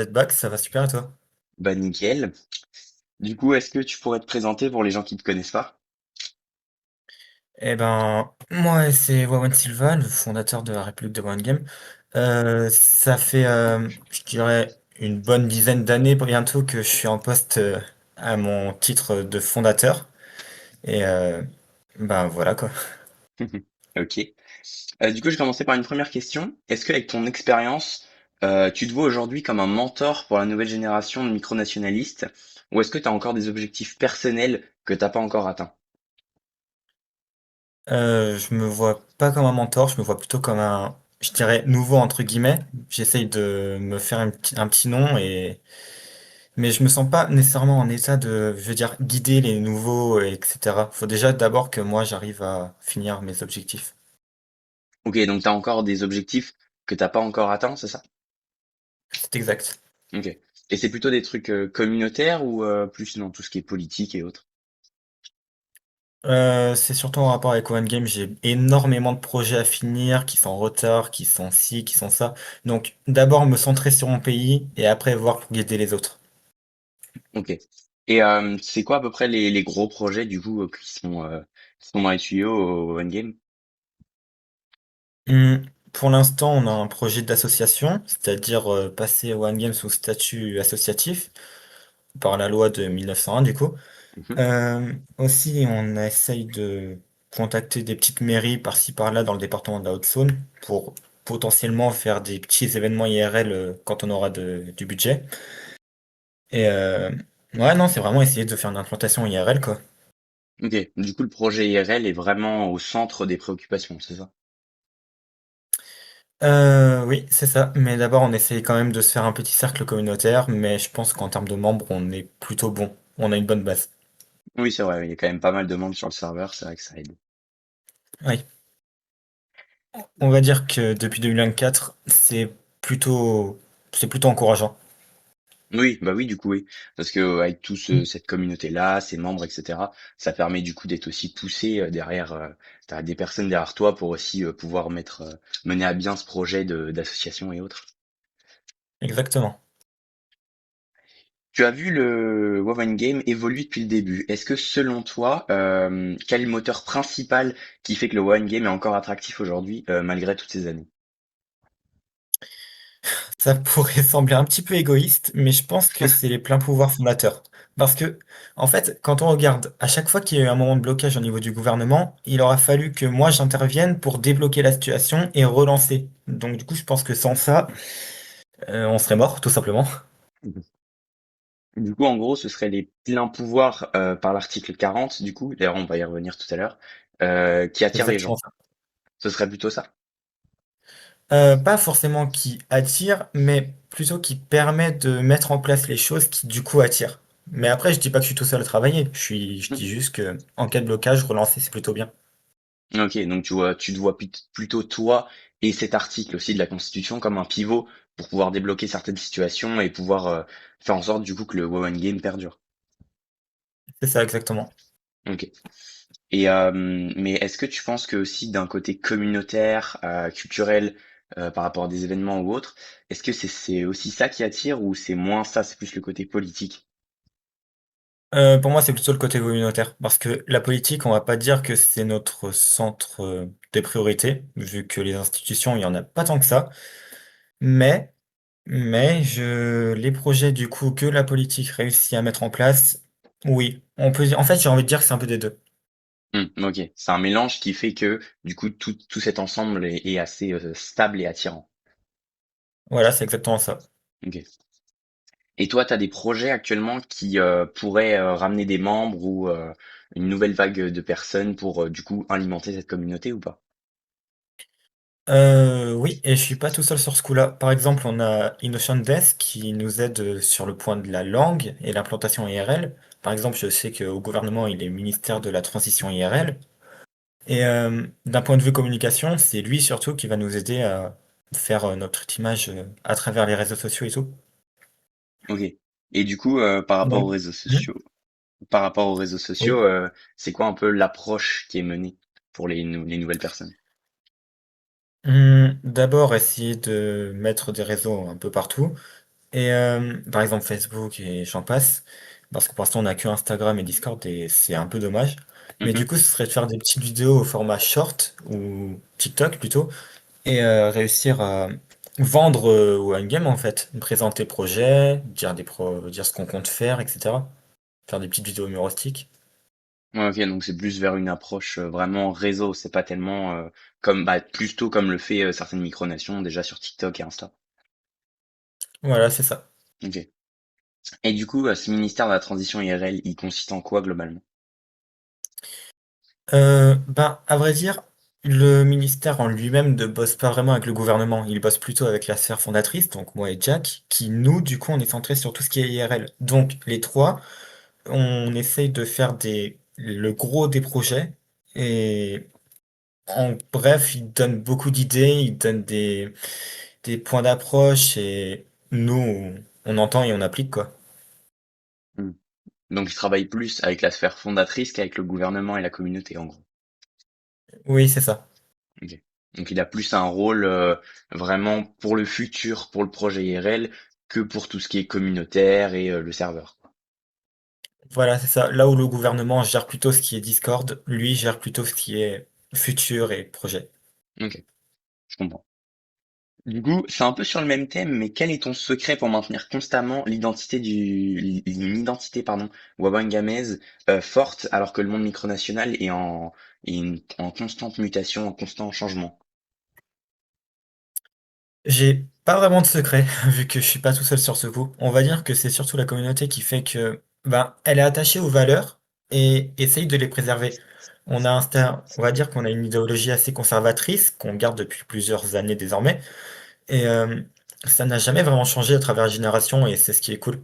Z-Back, ça va super et toi? Bah nickel. Du coup, est-ce que tu pourrais te présenter pour les gens qui te connaissent pas? Eh ben, moi, c'est Wawan Silva, le fondateur de la République de One Game. Ça fait, je dirais, une bonne dizaine d'années bientôt que je suis en poste à mon titre de fondateur. Et ben voilà quoi. Ok. Du coup, je vais commencer par une première question. Est-ce que, avec ton expérience, tu te vois aujourd'hui comme un mentor pour la nouvelle génération de micronationalistes, ou est-ce que tu as encore des objectifs personnels que t'as pas encore atteints? Je me vois pas comme un mentor, je me vois plutôt comme un, je dirais, nouveau entre guillemets. J'essaye de me faire un petit nom mais je me sens pas nécessairement en état de, je veux dire, guider les nouveaux, etc. Faut déjà d'abord que moi j'arrive à finir mes objectifs. Ok, donc tu as encore des objectifs que t'as pas encore atteints, c'est ça? C'est exact. Ok. Et c'est plutôt des trucs communautaires ou plus dans tout ce qui est politique et autres? C'est surtout en rapport avec One Game, j'ai énormément de projets à finir qui sont en retard, qui sont ci, qui sont ça. Donc d'abord me centrer sur mon pays et après voir pour guider les autres. Ok. Et c'est quoi à peu près les gros projets du coup qui sont dans les tuyaux au Endgame? Hum, pour l'instant, on a un projet d'association, c'est-à-dire passer One Game sous statut associatif par la loi de 1901 du coup. Mhm. Aussi, on essaye de contacter des petites mairies par-ci par-là dans le département de la Haute-Saône pour potentiellement faire des petits événements IRL quand on aura du budget. Et ouais, non, c'est vraiment essayer de faire une implantation IRL, quoi. Ok. Du coup, le projet IRL est vraiment au centre des préoccupations, c'est ça? Oui, c'est ça. Mais d'abord, on essaye quand même de se faire un petit cercle communautaire, mais je pense qu'en termes de membres, on est plutôt bon. On a une bonne base. Oui, c'est vrai, il y a quand même pas mal de monde sur le serveur, c'est vrai que ça aide. Oui. On va dire que depuis 2024, c'est plutôt encourageant. Oui, bah oui, du coup, oui. Parce que avec cette communauté-là, ses membres, etc., ça permet du coup d'être aussi poussé derrière, t'as des personnes derrière toi pour aussi pouvoir mener à bien ce projet d'association et autres. Exactement. Tu as vu le WoW Game évoluer depuis le début. Est-ce que selon toi, quel est le moteur principal qui fait que le WoW Game est encore attractif aujourd'hui, malgré toutes ces années? Ça pourrait sembler un petit peu égoïste, mais je pense que c'est les pleins pouvoirs fondateurs. Parce que, en fait, quand on regarde, à chaque fois qu'il y a eu un moment de blocage au niveau du gouvernement, il aura fallu que moi j'intervienne pour débloquer la situation et relancer. Donc du coup, je pense que sans ça, on serait mort, tout simplement. Mhm. Du coup, en gros, ce serait les pleins pouvoirs par l'article 40, du coup, d'ailleurs on va y revenir tout à l'heure, qui C'est attirent les exactement gens. ça. Ce serait plutôt ça. Pas forcément qui attire, mais plutôt qui permet de mettre en place les choses qui du coup attirent. Mais après, je dis pas que je suis tout seul à travailler. Je dis juste que en cas de blocage, relancer, c'est plutôt bien. Ok, donc tu te vois plutôt toi et cet article aussi de la Constitution comme un pivot pour pouvoir débloquer certaines situations et pouvoir faire en sorte du coup que le WoW Game perdure. C'est ça exactement. Ok. Et mais est-ce que tu penses que aussi d'un côté communautaire, culturel, par rapport à des événements ou autres, est-ce que c'est aussi ça qui attire ou c'est moins ça, c'est plus le côté politique? Pour moi, c'est plutôt le côté communautaire, parce que la politique, on va pas dire que c'est notre centre des priorités, vu que les institutions, il y en a pas tant que ça. Mais, les projets du coup que la politique réussit à mettre en place, oui, on peut. En fait, j'ai envie de dire que c'est un peu des deux. Ok, c'est un mélange qui fait que du coup tout cet ensemble est assez stable et attirant. Voilà, c'est exactement ça. Ok. Et toi, tu as des projets actuellement qui pourraient ramener des membres ou une nouvelle vague de personnes pour du coup alimenter cette communauté ou pas? Oui, et je suis pas tout seul sur ce coup-là. Par exemple, on a Innocent Desk qui nous aide sur le point de la langue et l'implantation IRL. Par exemple, je sais qu'au gouvernement, il est ministère de la transition IRL. Et d'un point de vue communication, c'est lui surtout qui va nous aider à faire notre image à travers les réseaux sociaux et tout. Ok. Et du coup, Donc, hmm, par rapport aux réseaux sociaux, oui. c'est quoi un peu l'approche qui est menée pour les nouvelles personnes? D'abord, essayer de mettre des réseaux un peu partout. Et par exemple Facebook et j'en passe, parce que pour l'instant on a que Instagram et Discord et c'est un peu dommage. Mais du Mhm. coup, ce serait de faire des petites vidéos au format short ou TikTok plutôt et réussir à vendre ou à une game en fait, présenter le projet, dire ce qu'on compte faire, etc. Faire des petites vidéos humoristiques. Ouais, ok, donc c'est plus vers une approche vraiment réseau, c'est pas tellement comme bah plutôt comme le fait certaines micronations déjà sur TikTok et Insta. Voilà, c'est ça. Ok. Et du coup, ce ministère de la transition IRL, il consiste en quoi globalement? Ben, à vrai dire, le ministère en lui-même ne bosse pas vraiment avec le gouvernement. Il bosse plutôt avec la sphère fondatrice, donc moi et Jack, qui nous, du coup, on est centré sur tout ce qui est IRL. Donc, les trois, on essaye de faire le gros des projets. Et en bref, ils donnent beaucoup d'idées, ils donnent des points d'approche et nous, on entend et on applique, quoi. Hmm. Donc il travaille plus avec la sphère fondatrice qu'avec le gouvernement et la communauté en gros. Oui, c'est ça. Ok. Donc il a plus un rôle vraiment pour le futur, pour le projet IRL, que pour tout ce qui est communautaire et le serveur. Voilà, c'est ça. Là où le gouvernement gère plutôt ce qui est Discord, lui gère plutôt ce qui est futur et projet. Ok, je comprends. Du coup, c'est un peu sur le même thème, mais quel est ton secret pour maintenir constamment une identité, pardon, wabangamaise forte alors que le monde micronational est en constante mutation, en constant changement? J'ai pas vraiment de secret, vu que je suis pas tout seul sur ce coup. On va dire que c'est surtout la communauté qui fait que, ben, elle est attachée aux valeurs et essaye de les préserver. On va dire qu'on a une idéologie assez conservatrice, qu'on garde depuis plusieurs années désormais, et ça n'a jamais vraiment changé à travers les générations, et c'est ce qui est cool.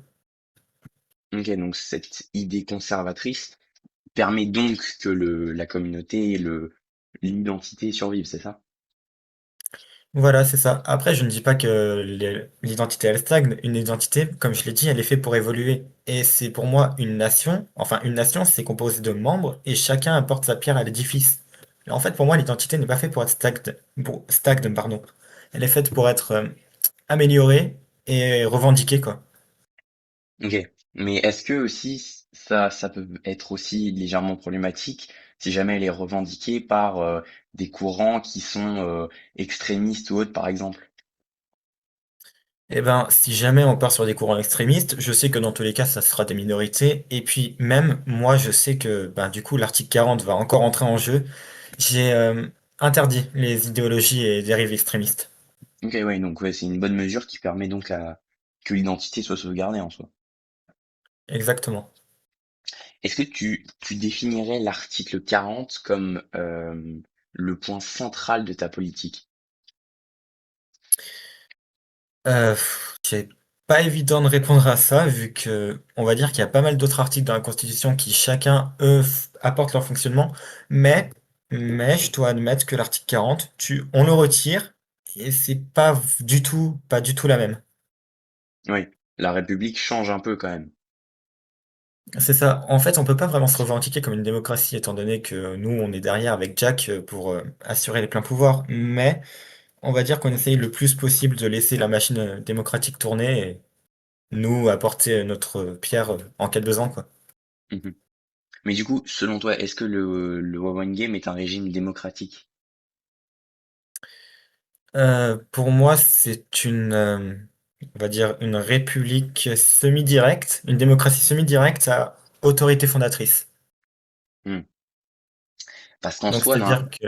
Ok, donc cette idée conservatrice permet donc que la communauté et l'identité survivent, c'est ça? Voilà, c'est ça. Après, je ne dis pas que l'identité, elle stagne. Une identité, comme je l'ai dit, elle est faite pour évoluer. Et c'est pour moi une nation. Enfin, une nation, c'est composé de membres et chacun apporte sa pierre à l'édifice. En fait, pour moi, l'identité n'est pas faite pour être stagne, pardon. Elle est faite pour être améliorée et revendiquée, quoi. Ok. Mais est-ce que aussi ça peut être aussi légèrement problématique si jamais elle est revendiquée par des courants qui sont extrémistes ou autres, par exemple? Eh ben, si jamais on part sur des courants extrémistes, je sais que dans tous les cas, ça sera des minorités. Et puis, même, moi, je sais que, ben, du coup, l'article 40 va encore entrer en jeu. J'ai interdit les idéologies et dérives extrémistes. Ok, ouais, donc ouais, c'est une bonne mesure qui permet donc que l'identité soit sauvegardée en soi. Exactement. Est-ce que tu définirais l'article 40 comme le point central de ta politique? C'est pas évident de répondre à ça, vu que on va dire qu'il y a pas mal d'autres articles dans la Constitution qui chacun, eux, apportent leur fonctionnement. Mais, mais je dois admettre que l'article 40, on le retire et c'est pas du tout la même. Oui, la République change un peu quand même. C'est ça. En fait, on peut pas vraiment se revendiquer comme une démocratie, étant donné que nous, on est derrière avec Jack pour assurer les pleins pouvoirs. Mais on va dire qu'on essaye le plus possible de laisser la machine démocratique tourner et nous apporter notre pierre en cas de besoin, quoi. Mhm. Mais du coup, selon toi, est-ce que le One Game est un régime démocratique? Pour moi, c'est on va dire, une république semi-directe, une démocratie semi-directe à autorité fondatrice. Hmm. Parce qu'en Donc, soi, non. c'est-à-dire que,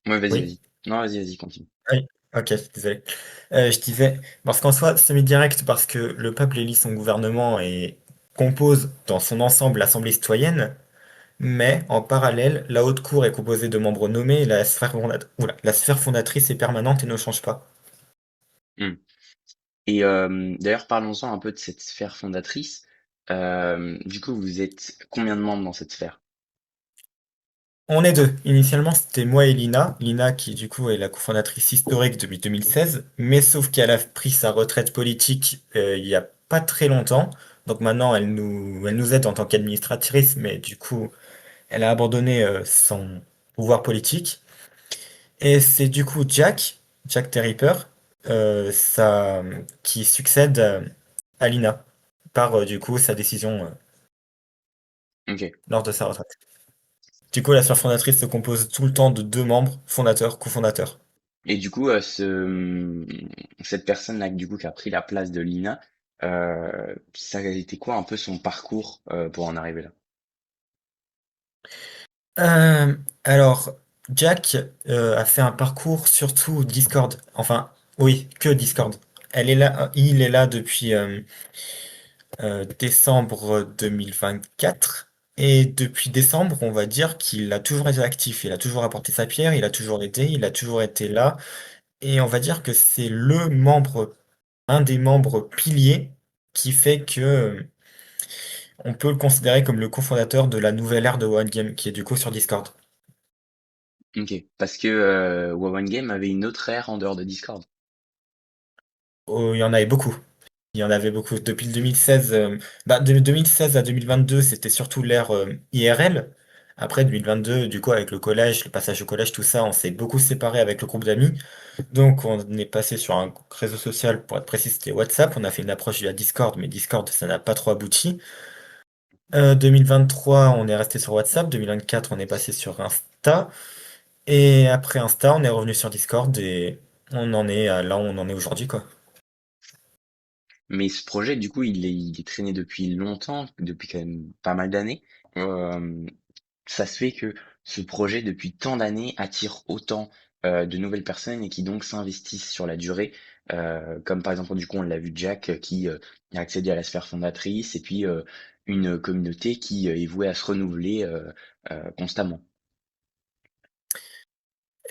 Ouais, vas-y, oui. vas-y. Non, vas-y, vas-y, continue. Oui, ok, désolé. Je disais, parce qu'en soi, semi-direct, parce que le peuple élit son gouvernement et compose dans son ensemble l'Assemblée citoyenne, mais en parallèle, la haute cour est composée de membres nommés et la sphère fondatrice est permanente et ne change pas. Hmm. Et d'ailleurs, parlons-en un peu de cette sphère fondatrice. Du coup, vous êtes combien de membres dans cette sphère? On est deux. Initialement, c'était moi et Lina. Lina, qui du coup est la cofondatrice historique depuis 2016, mais sauf qu'elle a pris sa retraite politique il y a pas très longtemps. Donc maintenant, elle nous aide en tant qu'administratrice, mais du coup, elle a abandonné son pouvoir politique. Et c'est du coup Jack the Ripper, qui succède. à l'INA par du coup sa décision Ok. lors de sa retraite. Du coup, la sphère fondatrice se compose tout le temps de deux membres, fondateurs, cofondateurs. Et du coup, cette personne-là, du coup, qui a pris la place de Lina, ça a été quoi un peu son parcours pour en arriver là? Euh, alors, Jack a fait un parcours surtout Discord. Enfin, oui, que Discord. Elle est là, il est là depuis décembre 2024. Et depuis décembre, on va dire qu'il a toujours été actif. Il a toujours apporté sa pierre, il a toujours aidé, il a toujours été là. Et on va dire que c'est le membre, un des membres piliers qui fait que on peut le considérer comme le cofondateur de la nouvelle ère de One Game, qui est du coup sur Discord. Ok. Parce que One Game avait une autre ère en dehors de Discord. Oh, il y en avait beaucoup. Il y en avait beaucoup. Depuis le 2016, de 2016 à 2022, c'était surtout l'ère IRL. Après 2022, du coup, avec le collège, le passage au collège, tout ça, on s'est beaucoup séparé avec le groupe d'amis. Donc, on est passé sur un réseau social, pour être précis, c'était WhatsApp. On a fait une approche via Discord, mais Discord, ça n'a pas trop abouti. 2023, on est resté sur WhatsApp. 2024, on est passé sur Insta. Et après Insta, on est revenu sur Discord et on en est à là où on en est aujourd'hui, quoi. Mais ce projet, du coup, il est traîné depuis longtemps, depuis quand même pas mal d'années. Euh, Ça se fait que ce projet, depuis tant d'années, attire autant de nouvelles personnes et qui donc s'investissent sur la durée. Comme par exemple, du coup, on l'a vu Jack qui a accédé à la sphère fondatrice et puis une communauté qui est vouée à se renouveler constamment.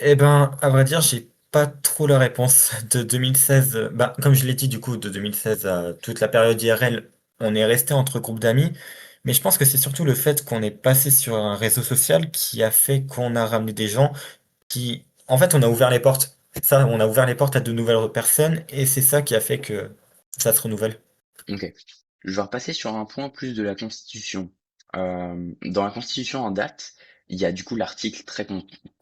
Eh ben, à vrai dire, j'ai pas trop la réponse. De 2016, bah, comme je l'ai dit, du coup, de 2016 à toute la période IRL, on est resté entre groupes d'amis. Mais je pense que c'est surtout le fait qu'on est passé sur un réseau social qui a fait qu'on a ramené des gens qui, en fait, on a ouvert les portes. Ça, on a ouvert les portes à de nouvelles personnes et c'est ça qui a fait que ça se renouvelle. Ok. Je vais repasser sur un point plus de la Constitution. Dans la Constitution en date, il y a du coup l'article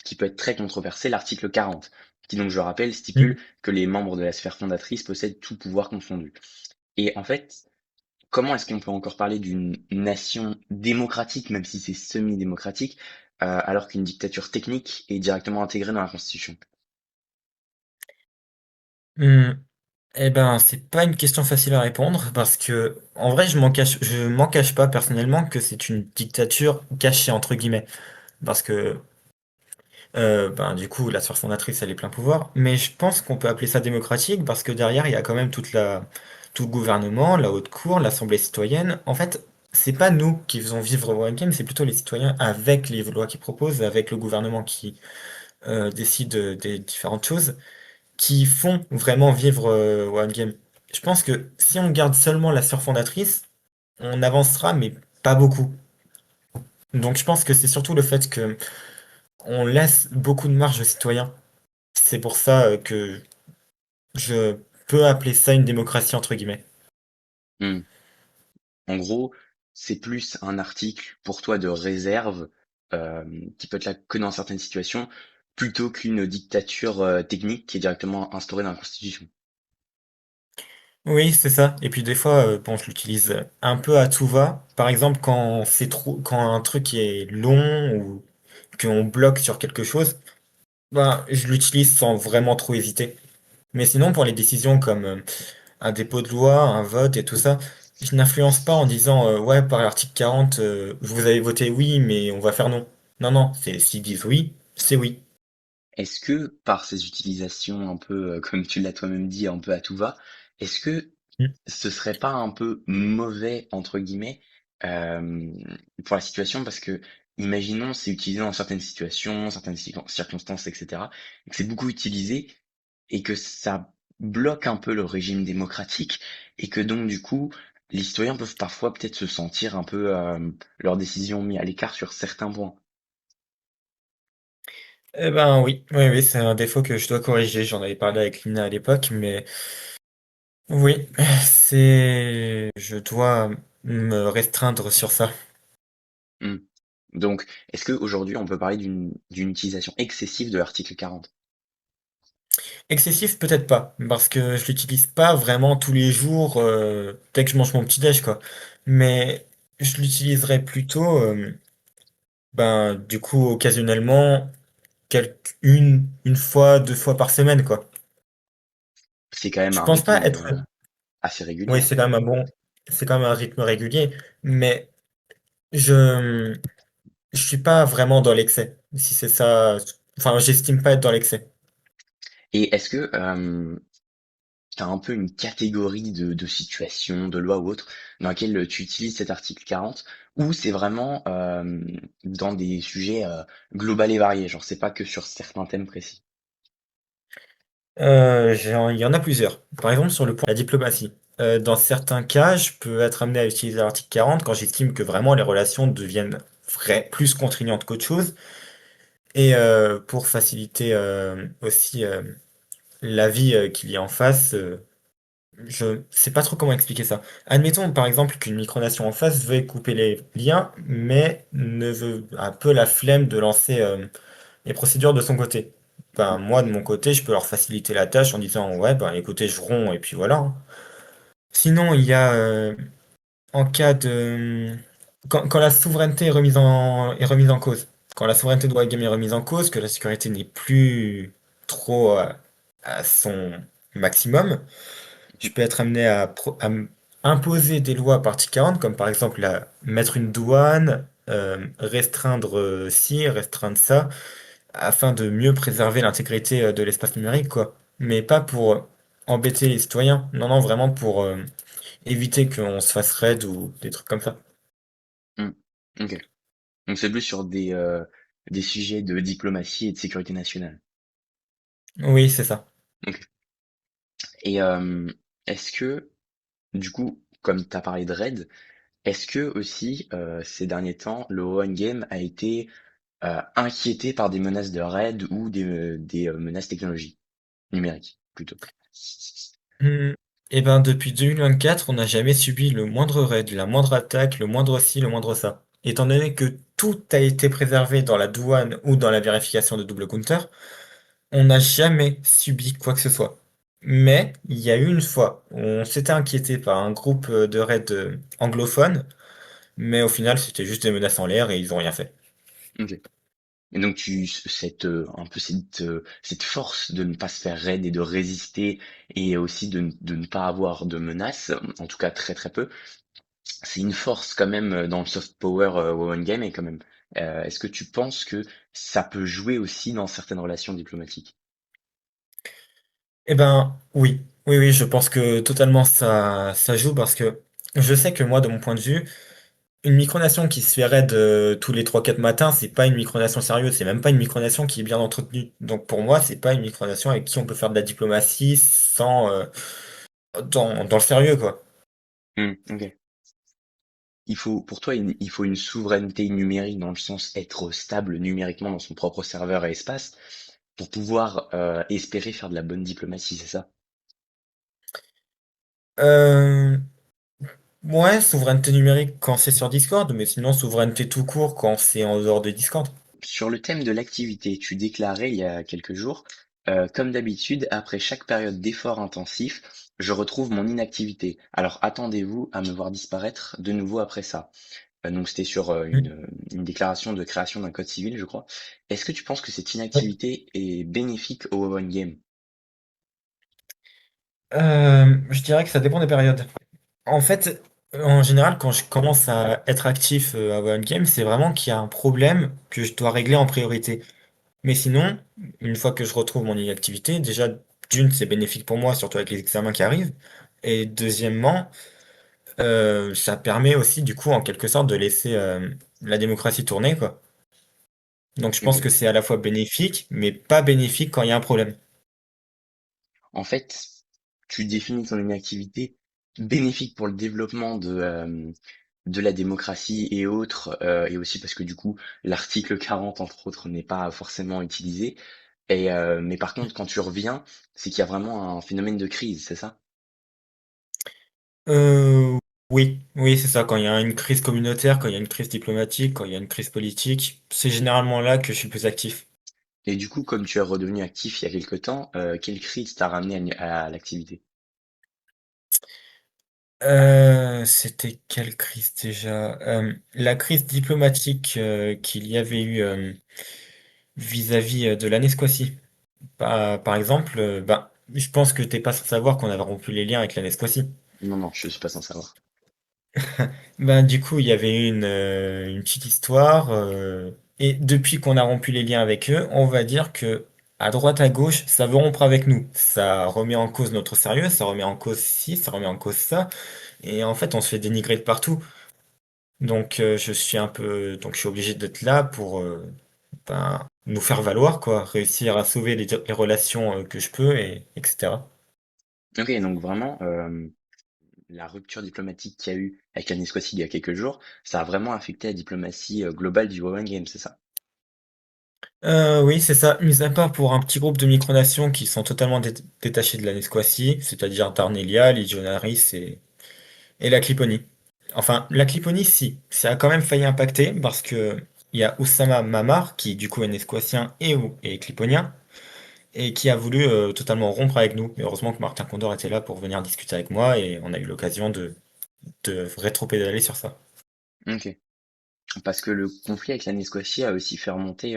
qui peut être très controversé, l'article 40, qui donc, je rappelle, stipule que les membres de la sphère fondatrice possèdent tout pouvoir confondu. Et en fait, comment est-ce qu'on peut encore parler d'une nation démocratique, même si c'est semi-démocratique, alors qu'une dictature technique est directement intégrée dans la Constitution? Hmm. Eh ben, c'est pas une question facile à répondre parce que, en vrai, je m'en cache pas personnellement que c'est une dictature cachée entre guillemets. Parce que, ben, du coup, la sphère fondatrice, elle est plein pouvoir. Mais je pense qu'on peut appeler ça démocratique parce que derrière, il y a quand même tout le gouvernement, la haute cour, l'assemblée citoyenne. En fait, c'est pas nous qui faisons vivre Wargame, c'est plutôt les citoyens avec les lois qu'ils proposent, avec le gouvernement qui décide des différentes choses qui font vraiment vivre One Game. Je pense que si on garde seulement la sœur fondatrice, on avancera, mais pas beaucoup. Donc je pense que c'est surtout le fait que on laisse beaucoup de marge aux citoyens. C'est pour ça que je peux appeler ça une démocratie entre guillemets. Hmm. En gros, c'est plus un article pour toi de réserve euh, qui peut être là que dans certaines situations, plutôt qu'une dictature technique qui est directement instaurée dans la Constitution. Oui, c'est ça. Et puis des fois, bon, je l'utilise un peu à tout va. Par exemple, quand c'est trop, quand un truc est long ou qu'on bloque sur quelque chose, ben, je l'utilise sans vraiment trop hésiter. Mais sinon, pour les décisions comme un dépôt de loi, un vote et tout ça, je n'influence pas en disant ouais, par l'article 40, vous avez voté oui, mais on va faire non. Non, non, c'est s'ils disent oui, c'est oui. Est-ce que par ces utilisations un peu, comme tu l'as toi-même dit, un peu à tout va, est-ce que Mm. ce serait pas un peu mauvais entre guillemets euh, pour la situation parce que imaginons c'est utilisé dans certaines situations, certaines circonstances, etc. Et que c'est beaucoup utilisé et que ça bloque un peu le régime démocratique et que donc du coup les citoyens peuvent parfois peut-être se sentir un peu leurs décisions mis à l'écart sur certains points. Eh ben oui, oui, oui, c'est un défaut que je dois corriger. J'en avais parlé avec Lina à l'époque, mais oui, je dois me restreindre sur ça. Hmm. Donc, est-ce qu'aujourd'hui on peut parler d'une utilisation excessive de l'article 40? Excessif, peut-être pas, parce que je l'utilise pas vraiment tous les jours dès que je mange mon petit déj, quoi. Mais je l'utiliserai plutôt, ben, du coup, occasionnellement, une fois, 2 fois par semaine, quoi. C'est quand même Je un pense rythme pas être, assez régulier, oui, hein. c'est quand même un rythme régulier, mais je, je suis pas vraiment dans l'excès. Si c'est ça, enfin, j'estime pas être dans l'excès. Et est-ce que tu as un peu une catégorie de situations, de lois ou autres, dans laquelle tu utilises cet article 40, ou c'est vraiment dans des sujets globaux et variés, genre c'est pas que sur certains thèmes précis. Il y en a plusieurs. Par exemple, sur le point de la diplomatie. Dans certains cas, je peux être amené à utiliser l'article 40 quand j'estime que vraiment les relations deviennent plus contraignantes qu'autre chose. Et pour faciliter aussi la vie qu'il y a en face, je sais pas trop comment expliquer ça. Admettons par exemple qu'une micronation en face veut couper les liens, mais ne veut un peu la flemme de lancer les procédures de son côté. Ben, moi, de mon côté, je peux leur faciliter la tâche en disant, ouais, ben, écoutez, je romps, et puis voilà, hein. Sinon, il y a, en cas de... quand la souveraineté est remise en cause, quand la souveraineté de Wargame est remise en cause, que la sécurité n'est plus trop à son maximum, je peux être amené imposer des lois à partie 40, comme par exemple mettre une douane, restreindre ci, restreindre ça, afin de mieux préserver l'intégrité de l'espace numérique, quoi. Mais pas pour embêter les citoyens. Non, non, vraiment pour éviter qu'on se fasse raid ou des trucs comme ça. Hmm. Ok. Donc c'est plus sur des sujets de diplomatie et de sécurité nationale. Oui, c'est ça. Ok. Et est-ce que, du coup, comme tu as parlé de raid, est-ce que aussi ces derniers temps, le One Game a été inquiété par des menaces de raid ou des menaces technologiques, numériques plutôt? Hmm. Eh ben, depuis 2024, on n'a jamais subi le moindre raid, la moindre attaque, le moindre ci, le moindre ça. Étant donné que tout a été préservé dans la douane ou dans la vérification de double counter, on n'a jamais subi quoi que ce soit. Mais il y a eu une fois où on s'était inquiété par un groupe de raids anglophones, mais au final c'était juste des menaces en l'air et ils ont rien fait. Ok. Et donc un peu cette force de ne pas se faire raid et de résister et aussi de ne pas avoir de menaces, en tout cas très très peu, c'est une force quand même dans le soft power One Game et quand même. Est-ce que tu penses que ça peut jouer aussi dans certaines relations diplomatiques? Eh ben oui, oui, oui, je pense que totalement ça joue parce que je sais que moi, de mon point de vue, une micronation qui se fait raid tous les 3 4 matins, c'est pas une micronation sérieuse, c'est même pas une micronation qui est bien entretenue. Donc pour moi, c'est pas une micronation avec qui on peut faire de la diplomatie sans dans le sérieux, quoi. Ok. Pour toi, il faut une souveraineté numérique dans le sens être stable numériquement dans son propre serveur et espace pour pouvoir espérer faire de la bonne diplomatie, c'est ça? Euh, ouais, souveraineté numérique quand c'est sur Discord, mais sinon souveraineté tout court quand c'est en dehors de Discord. Sur le thème de l'activité, tu déclarais il y a quelques jours, comme d'habitude, après chaque période d'effort intensif, je retrouve mon inactivité. Alors attendez-vous à me voir disparaître de nouveau après ça. Donc c'était sur une déclaration de création d'un code civil, je crois. Est-ce que tu penses que cette Oui. inactivité est bénéfique au One Game? Je dirais que ça dépend des périodes. En fait, en général, quand je commence à être actif à One Game, c'est vraiment qu'il y a un problème que je dois régler en priorité. Mais sinon, une fois que je retrouve mon inactivité, déjà, d'une, c'est bénéfique pour moi, surtout avec les examens qui arrivent. Et deuxièmement, ça permet aussi, du coup, en quelque sorte, de laisser la démocratie tourner, quoi. Donc je pense Ok. que c'est à la fois bénéfique, mais pas bénéfique quand il y a un problème. En fait, tu définis ton inactivité bénéfique pour le développement de la démocratie et autres, et aussi parce que du coup, l'article 40, entre autres, n'est pas forcément utilisé. Mais par contre, quand tu reviens, c'est qu'il y a vraiment un phénomène de crise, c'est ça? Euh, oui, oui, c'est ça. Quand il y a une crise communautaire, quand il y a une crise diplomatique, quand il y a une crise politique, c'est généralement là que je suis plus actif. Et du coup, comme tu es redevenu actif il y a quelque temps, quelle crise t'a ramené à l'activité? C'était quelle crise déjà? La crise diplomatique qu'il y avait eu vis-à-vis de la Nesquacie. Par exemple, ben, je pense que t'es pas sans savoir qu'on avait rompu les liens avec la Nesquacie. Non, non, je suis pas sans savoir. Ben, du coup, il y avait eu une petite histoire, et depuis qu'on a rompu les liens avec eux, on va dire que à droite, à gauche, ça veut rompre avec nous. Ça remet en cause notre sérieux, ça remet en cause ci, ça remet en cause ça, et en fait, on se fait dénigrer de partout. Donc, donc je suis obligé d'être là pour ben, nous faire valoir, quoi, réussir à sauver les relations que je peux, et etc. Ok, donc vraiment, la rupture diplomatique qu'il y a eu avec la Nisqually il y a quelques jours, ça a vraiment affecté la diplomatie globale du WoW Game, c'est ça? Oui, c'est ça. Mis à part pour un petit groupe de micronations qui sont totalement détachés de la Nesquacie, c'est-à-dire Darnelia, Legionaris et la Cliponie. Enfin, la Cliponie, si. Ça a quand même failli impacter parce que il y a Oussama Mamar, qui du coup est Nesquatien et cliponien, et qui a voulu totalement rompre avec nous. Mais heureusement que Martin Condor était là pour venir discuter avec moi et on a eu l'occasion de rétro-pédaler sur ça. Ok. Parce que le conflit avec la Nesquacie a aussi fait remonter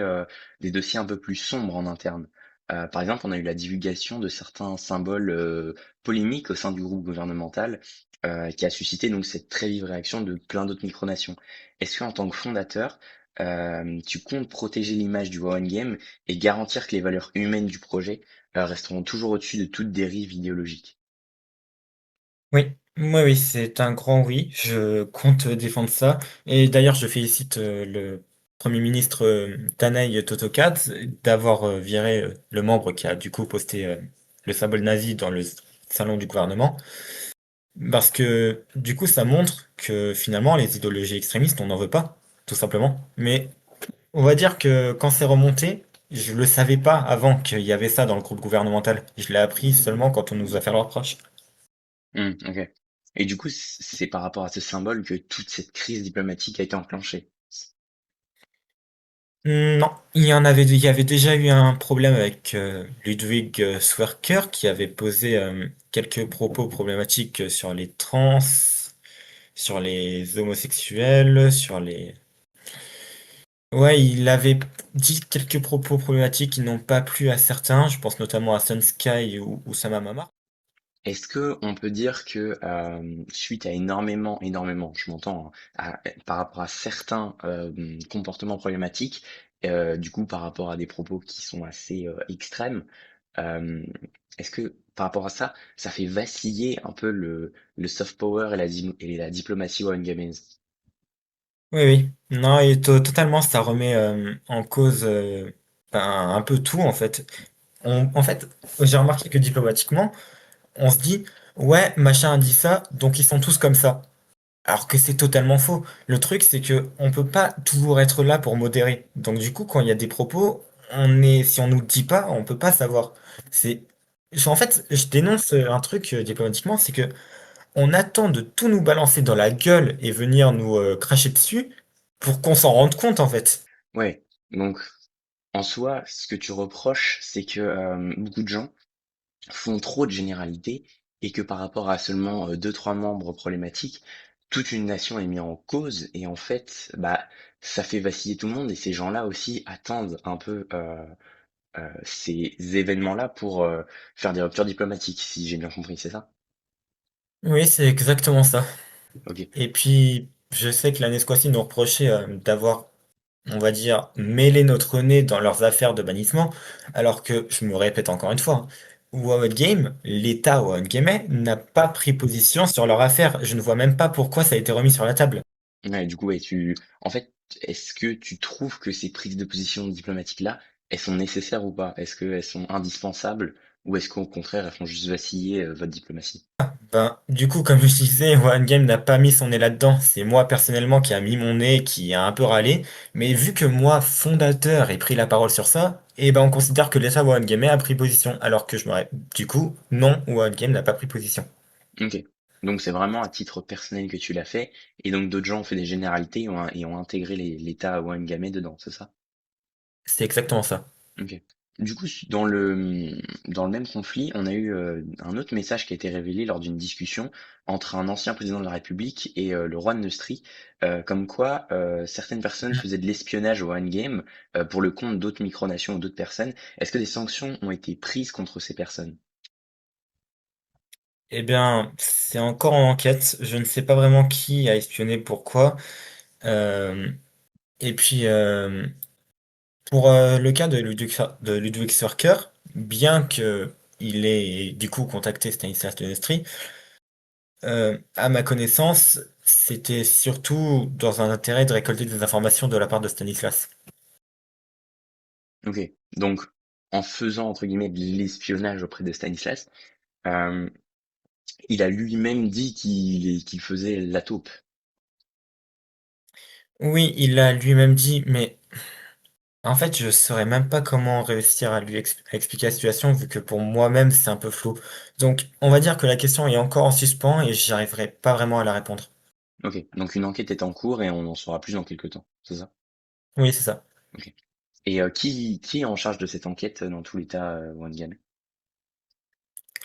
des dossiers un peu plus sombres en interne. Par exemple, on a eu la divulgation de certains symboles polémiques au sein du groupe gouvernemental qui a suscité donc cette très vive réaction de plein d'autres micronations. Est-ce qu'en tant que fondateur, tu comptes protéger l'image du WoW Game et garantir que les valeurs humaines du projet resteront toujours au-dessus de toute dérive idéologique? Oui, oui, c'est un grand oui. Je compte défendre ça. Et d'ailleurs, je félicite le Premier ministre Tanay Totokad d'avoir viré le membre qui a du coup posté le symbole nazi dans le salon du gouvernement. Parce que du coup, ça montre que finalement, les idéologies extrémistes, on n'en veut pas, tout simplement. Mais on va dire que quand c'est remonté, je le savais pas avant qu'il y avait ça dans le groupe gouvernemental. Je l'ai appris seulement quand on nous a fait le reproche. Ok. Et du coup, c'est par rapport à ce symbole que toute cette crise diplomatique a été enclenchée. Non, il y avait déjà eu un problème avec Ludwig Swerker qui avait posé quelques propos problématiques sur les trans, sur les homosexuels, sur les... Ouais, il avait dit quelques propos problématiques qui n'ont pas plu à certains, je pense notamment à Sunsky ou Sama Mama. Est-ce que on peut dire que suite à énormément, je m'entends, hein, par rapport à certains comportements problématiques, du coup par rapport à des propos qui sont assez extrêmes, euh, est-ce que par rapport à ça, ça fait vaciller un peu le soft power et et la diplomatie Warren? Oui, oui. Non, et totalement, ça remet en cause ben, un peu tout en fait. En fait, j'ai remarqué que diplomatiquement, on se dit, ouais, machin a dit ça, donc ils sont tous comme ça. Alors que c'est totalement faux. Le truc, c'est que on peut pas toujours être là pour modérer. Donc du coup, quand il y a des propos, si on nous le dit pas, on peut pas savoir. C'est, en fait, je dénonce un truc diplomatiquement, c'est que on attend de tout nous balancer dans la gueule et venir nous cracher dessus pour qu'on s'en rende compte, en fait. Ouais, donc en soi, ce que tu reproches, c'est que beaucoup de gens font trop de généralités et que par rapport à seulement deux, trois membres problématiques, toute une nation est mise en cause et en fait, bah, ça fait vaciller tout le monde et ces gens-là aussi attendent un peu ces événements-là pour faire des ruptures diplomatiques, si j'ai bien compris, c'est ça? Oui, c'est exactement ça. Ok. Et puis, je sais que l'année squacie nous reprochait d'avoir, on va dire, mêlé notre nez dans leurs affaires de bannissement, alors que, je me répète encore une fois, hein, WoW Game, l'État WoW Game n'a pas pris position sur leur affaire. Je ne vois même pas pourquoi ça a été remis sur la table. Ouais, du coup, ouais, en fait, est-ce que tu trouves que ces prises de position diplomatiques-là, elles sont nécessaires ou pas? Est-ce qu'elles sont indispensables ou est-ce qu'au contraire, elles font juste vaciller votre diplomatie? Ben, du coup, comme je disais, One Game n'a pas mis son nez là-dedans. C'est moi personnellement qui a mis mon nez, qui a un peu râlé. Mais vu que moi, fondateur, ai pris la parole sur ça, et ben on considère que l'État One Game a pris position. Alors que du coup, non, One Game n'a pas pris position. Ok. Donc c'est vraiment à titre personnel que tu l'as fait, et donc d'autres gens ont fait des généralités et ont intégré l'état Ouangame dedans, c'est ça? C'est exactement ça. OK. Du coup, dans le même conflit, on a eu, un autre message qui a été révélé lors d'une discussion entre un ancien président de la République et le roi de Neustrie, comme quoi, certaines personnes faisaient de l'espionnage au Endgame, pour le compte d'autres micronations ou d'autres personnes. Est-ce que des sanctions ont été prises contre ces personnes? Eh bien, c'est encore en enquête. Je ne sais pas vraiment qui a espionné pourquoi. Euh, et puis, pour le cas de Ludwig Thurker, bien que il ait du coup contacté Stanislas de Neustrie, à ma connaissance, c'était surtout dans un intérêt de récolter des informations de la part de Stanislas. OK. Donc, en faisant entre guillemets «de l'espionnage» auprès de Stanislas, hem, il a lui-même dit qu'il faisait la taupe. Oui, il l'a lui-même dit, mais en fait, je saurais même pas comment réussir à lui expliquer la situation, vu que pour moi-même, c'est un peu flou. Donc, on va dire que la question est encore en suspens et j'arriverai pas vraiment à la répondre. OK, donc une enquête est en cours et on en saura plus dans quelque temps, c'est ça? Oui, c'est ça. OK. Et qui est en charge de cette enquête dans tous les cas, Wangan?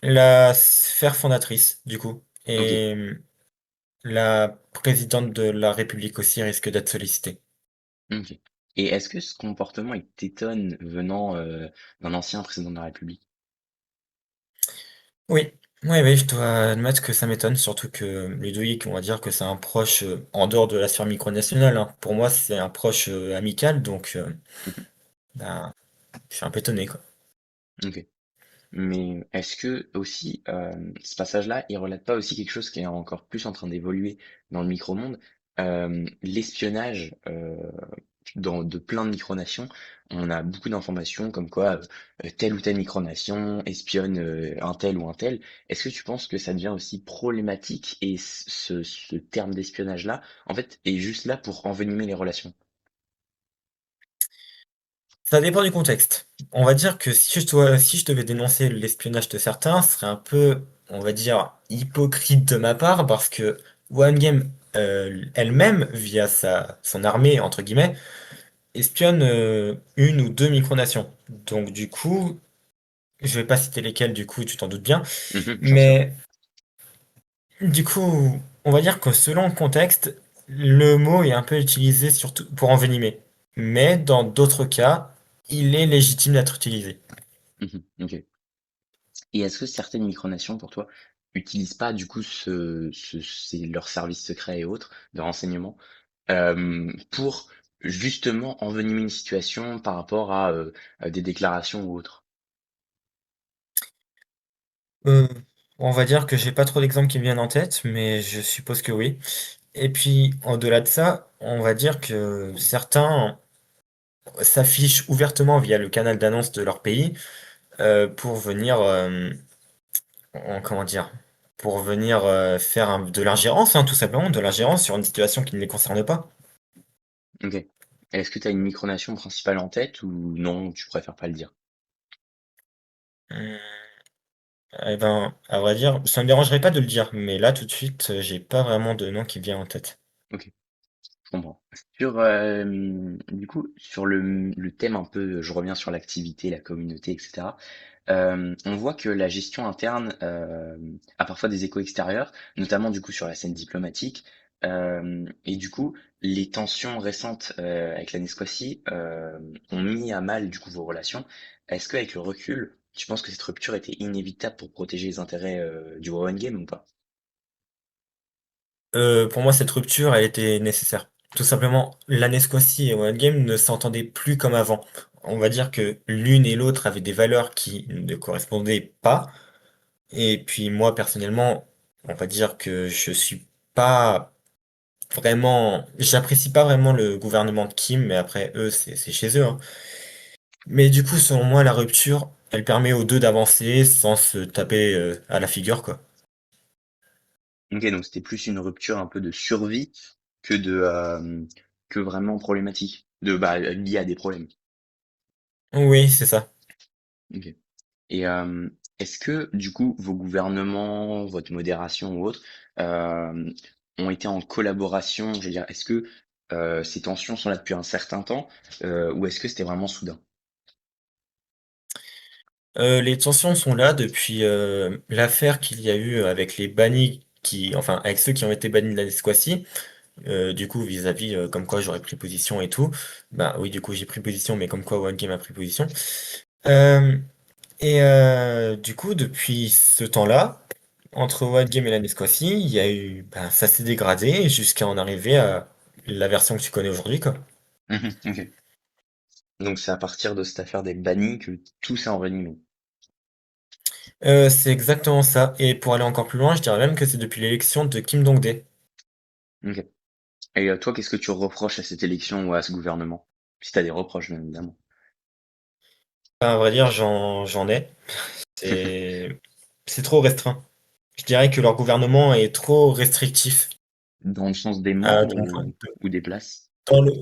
La sphère fondatrice, du coup. OK, Et la présidente de la République aussi risque d'être sollicitée. OK. Et est-ce que ce comportement, il t'étonne venant, d'un ancien président de la République? Oui, oui, oui, je dois admettre que ça m'étonne, surtout que Ludovic, on va dire que c'est un proche en dehors de la sphère micronationale, hein. Pour moi, c'est un proche amical, donc Mmh. ben, je suis un peu étonné, quoi. OK. Mais est-ce que aussi, ce passage-là, il relate pas aussi quelque chose qui est encore plus en train d'évoluer dans le micro-monde? L'espionnage, dans de plein de micronations, on a beaucoup d'informations comme quoi, telle ou telle micronation espionne, un tel ou un tel. Est-ce que tu penses que ça devient aussi problématique et ce terme d'espionnage-là, en fait, est juste là pour envenimer les relations? Ça dépend du contexte. On va dire que si je devais dénoncer l'espionnage de certains, ce serait un peu, on va dire, hypocrite de ma part, parce que OneGame elle-même, via son armée, entre guillemets, espionne une ou deux micronations. Donc du coup, je vais pas citer lesquelles, du coup, tu t'en doutes bien, Mmh, bien sûr. mais du coup, on va dire que selon le contexte, le mot est un peu utilisé surtout pour envenimer. Mais dans d'autres cas, il est légitime d'être utilisé. Mmh, OK. Et est-ce que certaines micronations, pour toi, utilisent pas du coup c'est leurs services secrets et autres de renseignement, pour justement envenimer une situation par rapport à des déclarations ou autres? Euh, on va dire que j'ai pas trop d'exemples qui me viennent en tête, mais je suppose que oui. Et puis, au-delà de ça, on va dire que certains s'affichent ouvertement via le canal d'annonce de leur pays pour venir, comment dire, pour venir faire de l'ingérence, hein, tout simplement, de l'ingérence sur une situation qui ne les concerne pas. OK. Est-ce que tu as une micronation principale en tête ou non, tu préfères pas le dire? Hum, Eh ben, à vrai dire, ça me dérangerait pas de le dire, mais là, tout de suite, j'ai pas vraiment de nom qui vient en tête. OK, je comprends. Du coup, sur le thème un peu, je reviens sur l'activité, la communauté, et cetera. On voit que la gestion interne, a parfois des échos extérieurs, notamment du coup sur la scène diplomatique. Et du coup, les tensions récentes avec la Nesquacie ont mis à mal du coup vos relations. Est-ce qu'avec le recul, tu penses que cette rupture était inévitable pour protéger les intérêts du One Game ou pas? Pour moi, cette rupture, elle était nécessaire. Tout simplement, la Nesquacie et One Game ne s'entendaient plus comme avant. On va dire que l'une et l'autre avaient des valeurs qui ne correspondaient pas. Et puis moi, personnellement, on va dire que je suis pas j'apprécie pas vraiment le gouvernement de Kim, mais après, eux, c'est chez eux, hein. Mais du coup, selon moi, la rupture, elle permet aux deux d'avancer sans se taper à la figure, quoi. Ok, donc c'était plus une rupture un peu de survie que que vraiment problématique, liée à des problèmes. Oui, c'est ça. Ok. Et est-ce que, du coup, vos gouvernements, votre modération ou autres, ont été en collaboration? Je veux dire, est-ce que ces tensions sont là depuis un certain temps, ou est-ce que c'était vraiment soudain? Les tensions sont là depuis l'affaire qu'il y a eu avec les bannis enfin avec ceux qui ont été bannis de la Squacie. Du coup, vis-à-vis comme quoi j'aurais pris position et tout. Bah oui, du coup j'ai pris position, mais comme quoi One Game a pris position. Euh, du coup, depuis ce temps-là, entre One Game et la Nesquacie, il y a eu, ben, ça s'est dégradé jusqu'à en arriver à la version que tu connais aujourd'hui, quoi. Mhm, ok. Donc c'est à partir de cette affaire des bannis que tout s'est envenimé. C'est exactement ça. Et pour aller encore plus loin, je dirais même que c'est depuis l'élection de Kim Dong-dae. Ok. Et toi, qu'est-ce que tu reproches à cette élection ou à ce gouvernement? Si t'as des reproches, bien évidemment. Enfin, à vrai dire, j'en ai. C'est, c'est trop restreint. Je dirais que leur gouvernement est trop restrictif, Dans le sens des de membres mon point de vue. ou des places? Dans le,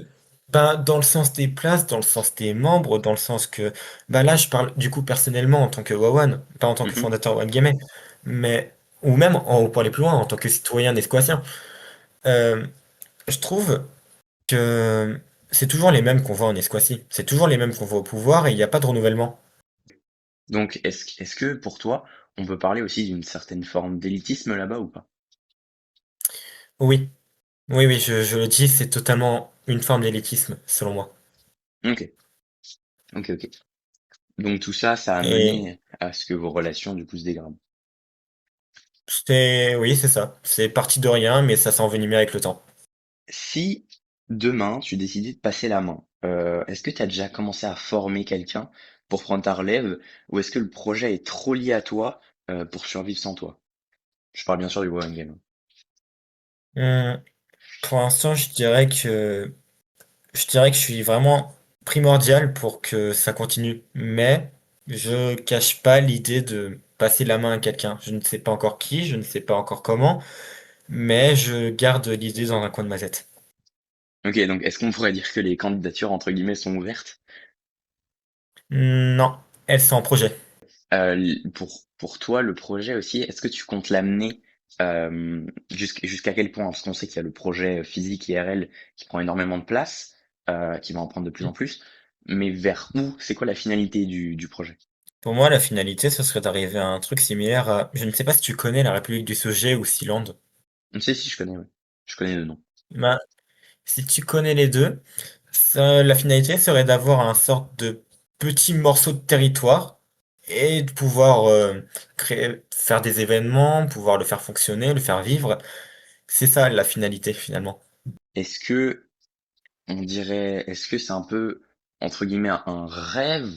ben, dans le sens des places, dans le sens des membres, dans le sens que, ben là, je parle du coup personnellement en tant que Wawan, pas en tant que Mhm. fondateur OneGame, mais, ou même, pour aller plus loin, en tant que citoyen nesquatien. Euh, je trouve que c'est toujours les mêmes qu'on voit en Esquacie. C'est toujours les mêmes qu'on voit au pouvoir et il n'y a pas de renouvellement. Donc est-ce que pour toi, on peut parler aussi d'une certaine forme d'élitisme là-bas ou pas? Oui, oui, oui, je le dis, c'est totalement une forme d'élitisme, selon moi. Ok, ok, ok. Donc tout ça, ça a Et mené à ce que vos relations du coup se dégradent. oui, c'est ça. C'est parti de rien, mais ça s'est envenimé avec le temps. Si demain tu décidais de passer la main, est-ce que tu as déjà commencé à former quelqu'un pour prendre ta relève, ou est-ce que le projet est trop lié à toi pour survivre sans toi? Je parle bien sûr du Warren Game. Hum, pour l'instant, je dirais que je suis vraiment primordial pour que ça continue. Mais je cache pas l'idée de passer la main à quelqu'un. Je ne sais pas encore qui, je ne sais pas encore comment, mais je garde l'idée dans un coin de ma tête. Ok, donc est-ce qu'on pourrait dire que les candidatures entre guillemets sont ouvertes? Non, elles sont en projet. Pour toi, le projet aussi, est-ce que tu comptes l'amener jusqu'à quel point? Parce qu'on sait qu'il y a le projet physique IRL qui prend énormément de place, qui va en prendre de plus en plus, mais vers où? C'est quoi la finalité du projet? Pour moi, la finalité, ce serait d'arriver à un truc similaire à... Je ne sais pas si tu connais la République du Sogé ou Sealand. On sait si je connais, ouais. Je connais le nom. Ben, si tu connais les deux, la finalité serait d'avoir un sorte de petit morceau de territoire et de pouvoir faire des événements, pouvoir le faire fonctionner, le faire vivre. C'est ça la finalité finalement. Est-ce que est-ce que c'est un peu, entre guillemets, un rêve,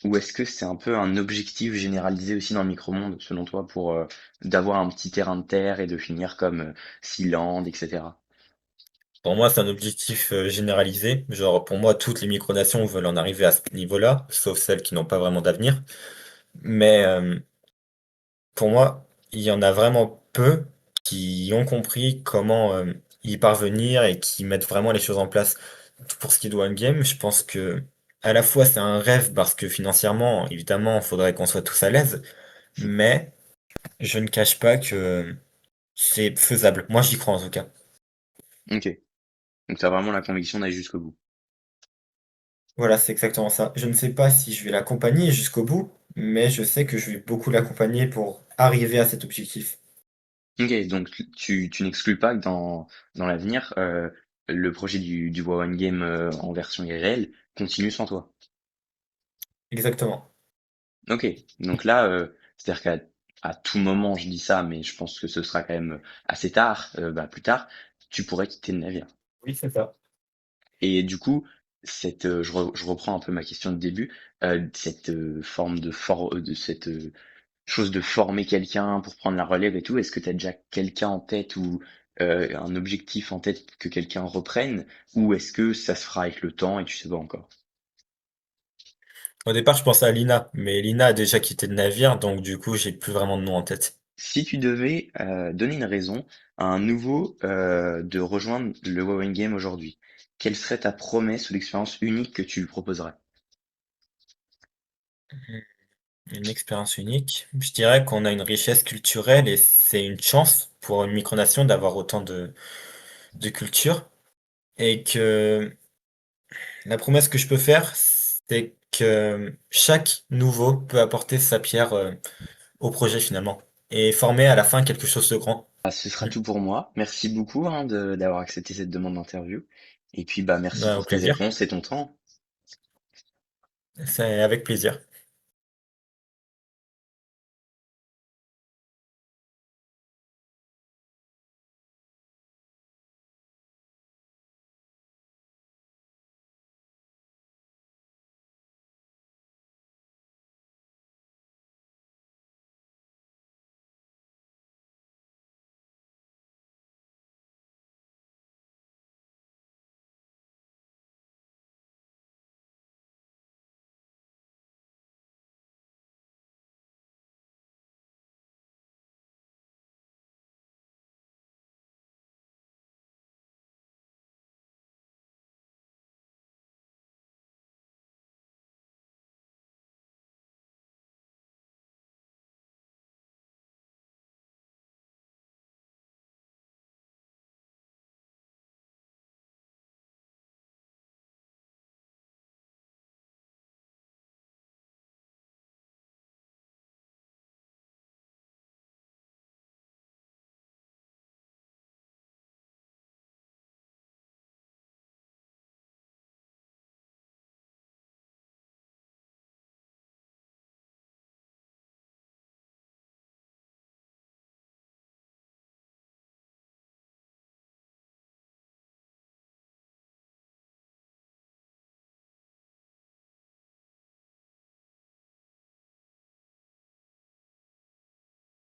ou est-ce que c'est un peu un objectif généralisé aussi dans le micro-monde, selon toi, pour d'avoir un petit terrain de terre et de finir comme Sealand, etc. Pour moi, c'est un objectif généralisé. Genre, pour moi, toutes les micronations veulent en arriver à ce niveau-là, sauf celles qui n'ont pas vraiment d'avenir. Mais pour moi, il y en a vraiment peu qui ont compris comment y parvenir et qui mettent vraiment les choses en place. Pour ce qui est de One Game, je pense que à la fois c'est un rêve parce que financièrement, évidemment, il faudrait qu'on soit tous à l'aise, mais je ne cache pas que c'est faisable. Moi, j'y crois en tout cas. Ok. Donc t'as vraiment la conviction d'aller jusqu'au bout. Voilà, c'est exactement ça. Je ne sais pas si je vais l'accompagner jusqu'au bout, mais je sais que je vais beaucoup l'accompagner pour arriver à cet objectif. Ok, donc tu n'exclus pas que dans l'avenir, le projet du One Game en version IRL continue sans toi. Exactement. Ok, donc là, c'est-à-dire à tout moment, je dis ça, mais je pense que ce sera quand même assez tard, bah, plus tard, tu pourrais quitter le navire. Oui, c'est ça. Et du coup, je reprends un peu ma question de début, cette forme de cette chose de former quelqu'un pour prendre la relève et tout, est-ce que tu as déjà quelqu'un en tête ou un objectif en tête que quelqu'un reprenne, ou est-ce que ça se fera avec le temps et tu sais pas encore? Au départ, je pensais à Lina, mais Lina a déjà quitté le navire, donc du coup, j'ai plus vraiment de nom en tête. Si tu devais donner une raison à un nouveau de rejoindre le Wowing Game aujourd'hui, quelle serait ta promesse ou l'expérience unique que tu lui proposerais? Une expérience unique. Je dirais qu'on a une richesse culturelle et c'est une chance pour une micronation d'avoir autant de culture. Et que la promesse que je peux faire, c'est que chaque nouveau peut apporter sa pierre au projet finalement et former à la fin quelque chose de grand. Bah, ce sera Mm. tout pour moi. Merci beaucoup hein, d'avoir accepté cette demande d'interview. Et puis bah merci Ben, au pour tes plaisir. réponses et ton temps. C'est avec plaisir.